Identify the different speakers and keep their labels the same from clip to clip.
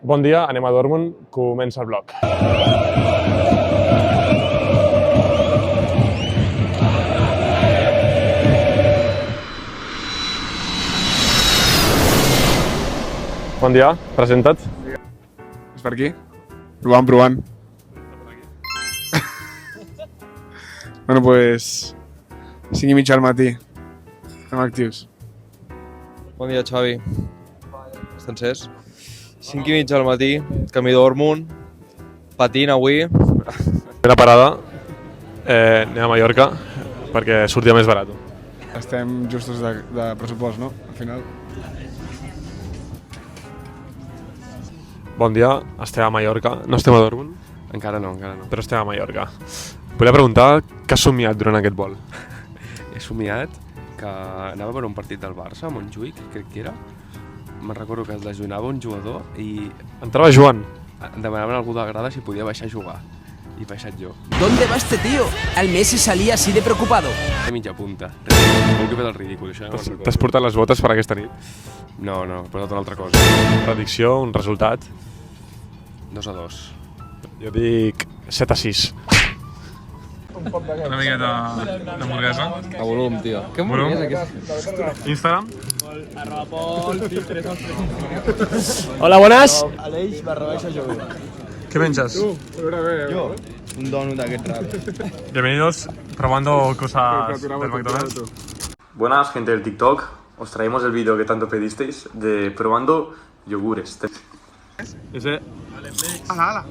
Speaker 1: Bon dia, anem a Dortmund, comença el bloc. Bon dia, presenta't.
Speaker 2: És per aquí? Provant. Bueno, pues... 5:30 al matí. Estem actius.
Speaker 3: Bon dia, Xavi. Està encès. 5:30 al matí, camí Dortmund, patint avui.
Speaker 1: Primera parada, anem a Mallorca, perquè sortia més barat.
Speaker 2: Estem justos de pressupost, no? Al final.
Speaker 1: Bon dia, estem a Mallorca. No estem a Dortmund,
Speaker 4: Encara no.
Speaker 1: però estem a Mallorca. Volia preguntar què has somiat durant aquest vol.
Speaker 4: He somiat que anava per un partit del Barça, a Montjuïc, crec que era. Me'n recordo que es lesionava un jugador i
Speaker 1: Entrava Joan.
Speaker 4: em demanaven a algú de grada si podia baixar a jugar. I he baixat jo.
Speaker 5: ¿Dónde va este tío? Al Messi salía así de preocupado.
Speaker 4: A mitja punta. Com que he fet el ridícul, això ja no me'n
Speaker 1: T'has
Speaker 4: recordo.
Speaker 1: portat les botes per aquesta nit?
Speaker 4: No, he portat una altra cosa.
Speaker 1: Predicció, un resultat.
Speaker 4: 2-2.
Speaker 1: Jo dic 7-6.
Speaker 2: Una miqueta d'hamburguesa.
Speaker 3: A volum, tio. Què
Speaker 2: Volum? Instagram.
Speaker 6: Hola, buenas.
Speaker 2: ¿Qué menjas?
Speaker 6: Yo, un donut d'aquest raro.
Speaker 1: Bienvenidos, probando cosas del McDonald's.
Speaker 7: Buenas, gente del TikTok. Os traemos el vídeo que tanto pedisteis de probando yogures.
Speaker 1: Ese
Speaker 2: ¡Hala!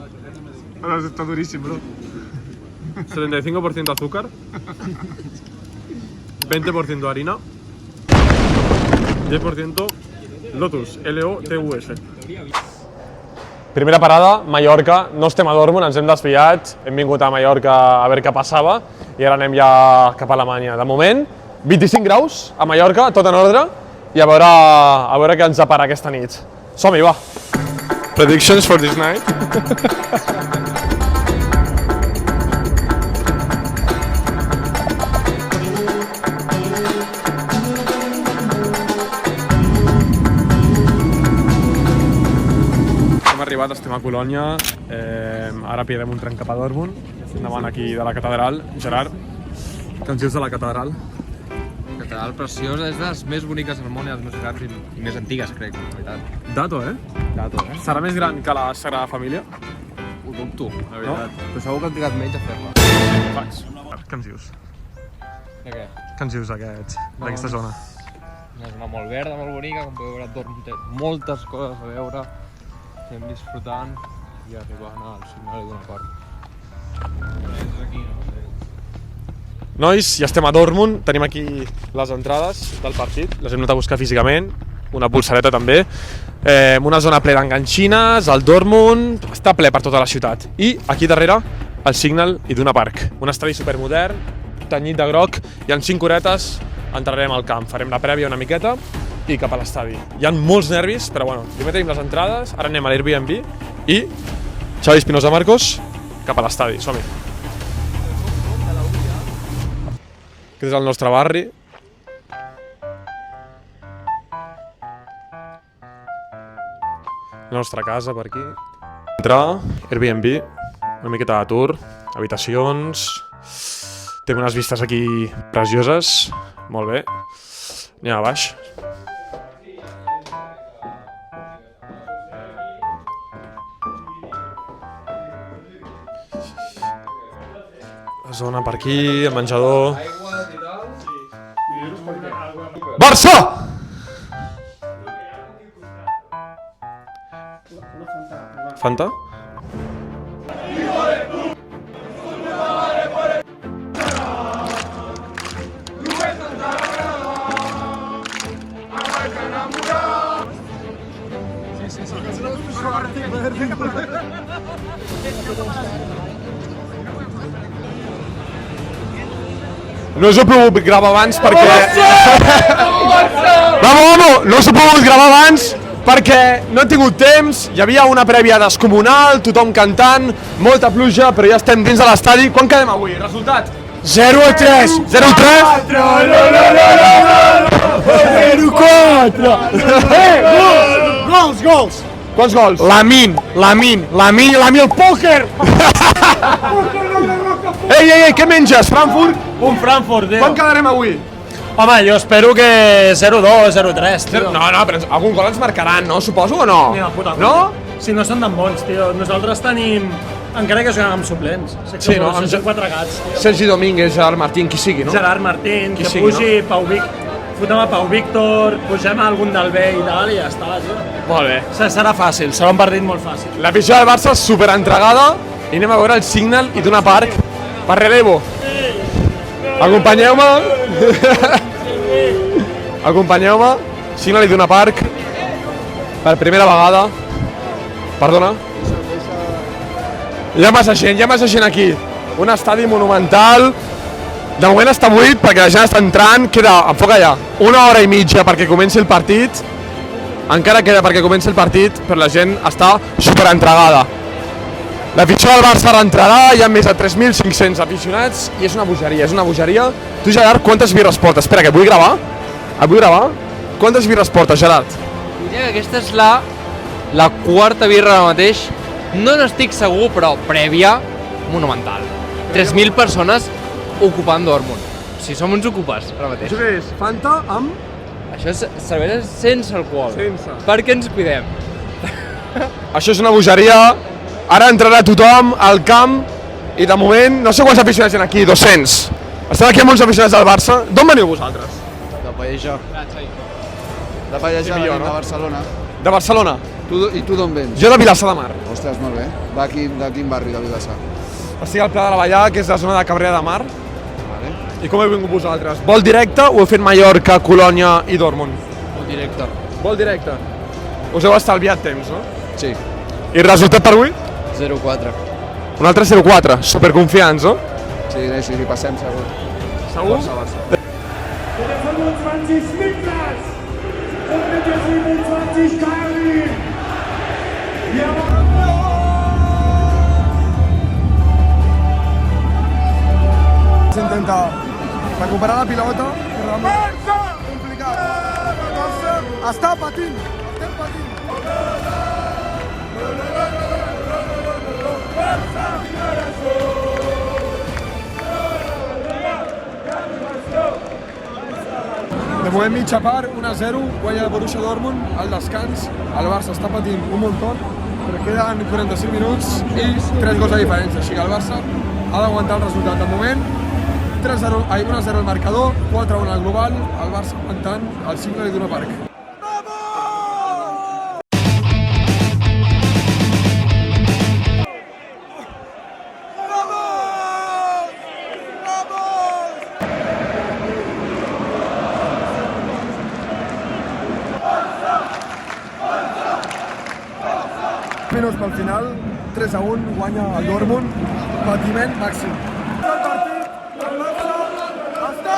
Speaker 2: Ahora está durísimo, bro.
Speaker 1: 75% azúcar, 20% harina, 10% Lotus, L-O-T-U-S. Primera parada, Mallorca. No estem a Dortmund, ens hem desviat. Hem vingut a Mallorca a veure què passava i ara anem ja cap a Alemanya. De moment, 25 graus a Mallorca, tot en ordre, i a veure què ens depara aquesta nit. Som-hi, va!
Speaker 2: Predictions for this night.
Speaker 1: Hem arribat, estem a Colònia, ara pillarem un tren cap a Dortmund, davant aquí de la catedral. Gerard, què ens dius de la catedral?
Speaker 3: Catedral preciosa, és de les més boniques del món i les més grans i més antigues, crec, la veritat.
Speaker 1: Dato, eh?
Speaker 3: Dato, eh?
Speaker 1: Serà més gran que la Sagrada Família?
Speaker 3: Ho dubto, la veritat. Però segur que han trigat menys a fer-la.
Speaker 1: Fax. Què ens dius?
Speaker 3: De què?
Speaker 1: Què ens dius d'aquesta zona?
Speaker 3: Una zona molt verda, molt bonica, com podeu veure, Dortmund té moltes coses a veure. Estem disfrutant i arribant al signal d'una part.
Speaker 1: Nois, ja estem a Dortmund, tenim aquí les entrades del partit, les hem anat a buscar físicament, una pulsareta també, una zona plena d'enganxines, el Dortmund, està ple per tota la ciutat. I aquí darrere, el Signal Iduna Park, un estadi supermodern, tenyit de groc, i en 5 horetes entrarem al camp, farem la prèvia una miqueta i cap a l'estadi. Hi ha molts nervis, però bueno, primer tenim les entrades, ara anem a l'Airbnb i Xavi Espinosa Marcos cap a l'estadi, som-hi. Aquest és el nostre barri. La nostra casa per aquí. Entrar, Airbnb, una miqueta d'atur, habitacions... Té unes vistes aquí precioses, molt bé. Anem a baix. La zona per aquí, el menjador... Barça! Fanta? No s'ho pogut gravar abans perquè... Vamos! No s'ho pogut gravar abans perquè no he tingut temps, hi havia una prèvia descomunal, tothom cantant, molta pluja, però ja estem dins de l'estadi. Quan quedem avui? Resultat? 0-3! 0-3! 0-4! Gols! Quants gols? Lamin el pòquer! Ei, què menges? Frankfurt?
Speaker 8: Un Frankfurt, tio.
Speaker 1: Quan quedarem avui?
Speaker 8: Home, jo espero que 0-2, 0-3, tio.
Speaker 1: No, però algun gol ens marcaran, no? Suposo o no?
Speaker 8: Ni la puta
Speaker 1: no?
Speaker 8: Si no són tan bons, tio. Nosaltres tenim... Encara que juguem amb suplents.
Speaker 1: Sí, no?
Speaker 8: Són 4 gats, tio.
Speaker 1: Sergi Domínguez, Gerard Martín, qui sigui, no?
Speaker 8: Gerard Martín,
Speaker 1: Qui
Speaker 8: que
Speaker 1: sigui,
Speaker 8: pugi Pau Víctor. Fotem a Pau Víctor, pugem a algun del B i tal, i ja està, tio.
Speaker 1: Molt bé.
Speaker 8: Serà fàcil, serà un partit molt fàcil.
Speaker 1: L'afició del Barça és superentregada i anem a veure el Signal i Duna Park per relevo. Acompanyeu-me. Acompanyeu-me. Signal i Duna Park per primera vegada. Perdona. Hi ha massa gent aquí. Un estadi monumental. De moment està buit perquè la gent està entrant. Queda, enfoca ja, 1 hora i mitja perquè comenci el partit. Encara queda perquè comenci el partit, però la gent està superentregada. L'afició del Barça reentrarà, hi ha més de 3.500 aficionats i és una bogeria, Tu, Gerard, quantes birres portes? Espera, que vull gravar? Quantes birres portes, Gerard?
Speaker 3: Diria que aquesta és la quarta birra ara mateix. No n'estic segur, però prèvia, monumental. 3.000 persones ocupant Dortmund. O sigui, som uns ocupes ara mateix.
Speaker 1: Això què és? Fanta amb...
Speaker 3: Això és cervesa sense alcohol.
Speaker 1: Sense.
Speaker 3: Per què ens cuidem?
Speaker 1: Això és una bogeria. Ara entrarà tothom al camp i de moment, no sé quants aficionats hi ha aquí, 200. Estan aquí amb uns aficionats del Barça. D'on veniu vosaltres?
Speaker 6: De Pallejà. De Pallejà,
Speaker 1: Sí, millor,
Speaker 6: venim
Speaker 1: no?
Speaker 6: de Barcelona.
Speaker 1: De Barcelona.
Speaker 6: I tu d'on vens?
Speaker 1: Jo de Vilassar de Mar.
Speaker 6: Ostres, molt bé. De quin barri de Vilassar?
Speaker 1: Estic al Pla de la Vallà, que és la zona de Cabrera de Mar.
Speaker 6: Vale.
Speaker 1: I com heu vingut vosaltres? Vol directe o heu fet Mallorca, Colònia i Dortmund?
Speaker 6: Molt directe.
Speaker 1: Vol directe. Us heu estalviat temps, no?
Speaker 6: Sí.
Speaker 1: I resultat per avui?
Speaker 6: 0-4.
Speaker 1: Un altre 0-4. Superconfiants, no?
Speaker 6: Sí, passem segur.
Speaker 1: Segur?
Speaker 6: Barça.
Speaker 2: 25 Niklas und mit der 27 Karin.
Speaker 6: S'intenta recuperar la pilota, però molt complicat. Està patint, estem patint.
Speaker 1: De moment mitja part, 1-0, guanya el Borussia Dortmund al descans. El Barça està patint un muntó, però queden 45 minuts i 3 gols de diferència. Així que el Barça ha d'aguantar el resultat. De moment, 1-0 el marcador, 4-1 al global, el Barça aguantant el Signal Iduna Park. Minuts pel final, 3-1, guanya el Dortmund, patiment màxim. El partit, el Barça està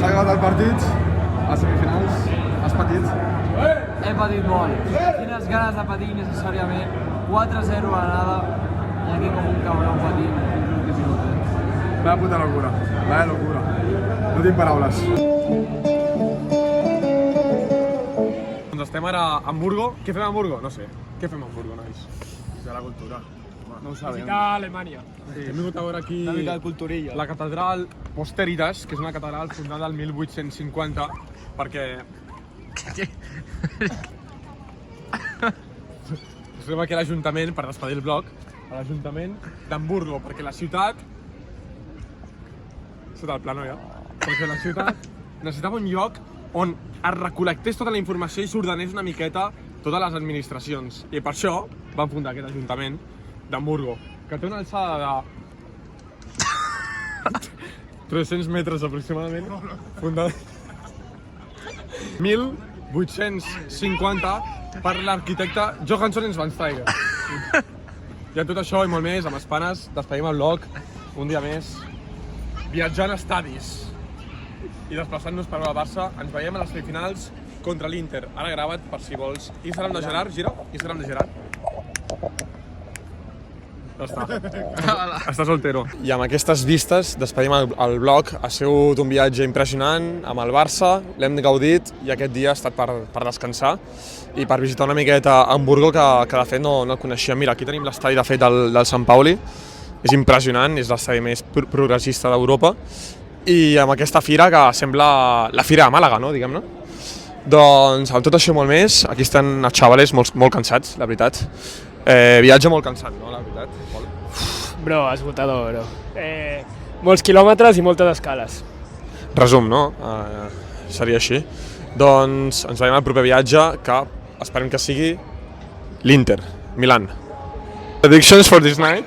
Speaker 1: S'ha acabat el partit, a semifinals, has patit?
Speaker 9: He patit molt. Quines ganes de patir necessàriament. 4-0 a nada i aquí com un cabrón patint fins l'últim minut.
Speaker 1: Vaya puta locura, vaya locura. No tinc paraules. Doncs estem ara a Hamburgo. Què fem a Hamburgo? No sé. Què fem a Hamburgo, nois? De la cultura. No ho sabem.
Speaker 8: Visitar Alemanya.
Speaker 1: Sí, hem vingut a veure aquí
Speaker 6: Una mica de culturilla.
Speaker 1: la catedral Posteritas, que és una catedral fundada el 1850, perquè... Estem aquí a l'Ajuntament per despedir el blog, a l'Ajuntament d'Hamburgo, perquè la ciutat... Sota el plano ja. Perquè la ciutat necessitava un lloc on es recol·lectés tota la informació i s'ordenés una miqueta totes les administracions. I per això van fundar aquest Ajuntament d'Hamburgo, que té una alçada de 300 metres aproximadament. Fundada 1850 per l'arquitecte Johansson Schweinsteiger. I amb tot això i molt més, amb Espanes, despedim el vlog un dia més, viatjant a estadis i desplaçant-nos per a Barça. Ens veiem a les semifinals contra l'Inter. Ara grava't per si vols. Instagram de Gerard, gira. Instagram de Gerard. Ja està. Està soltero. I amb aquestes vistes despedim el vlog. Ha sigut un viatge impressionant amb el Barça, l'hem gaudit i aquest dia ha estat per descansar i per visitar una miqueta Hamburgo que de fet no el coneixíem. Mira, aquí tenim l'estadi de fet del Sant Pauli. És impressionant, és l'estadi més progressista d'Europa i amb aquesta fira que sembla la fira de Màlaga, no? Diguem-ne. Doncs amb tot això i molt més, aquí estan els xavales molt cansats, la veritat. Viatge molt cansat, no? La veritat.
Speaker 8: Bro, esgotador, bro. Molts quilòmetres i moltes escales.
Speaker 1: Resum, no? Seria així. Doncs ens veiem al proper viatge, que esperem que sigui l'Inter, Milan. Predictions for this night?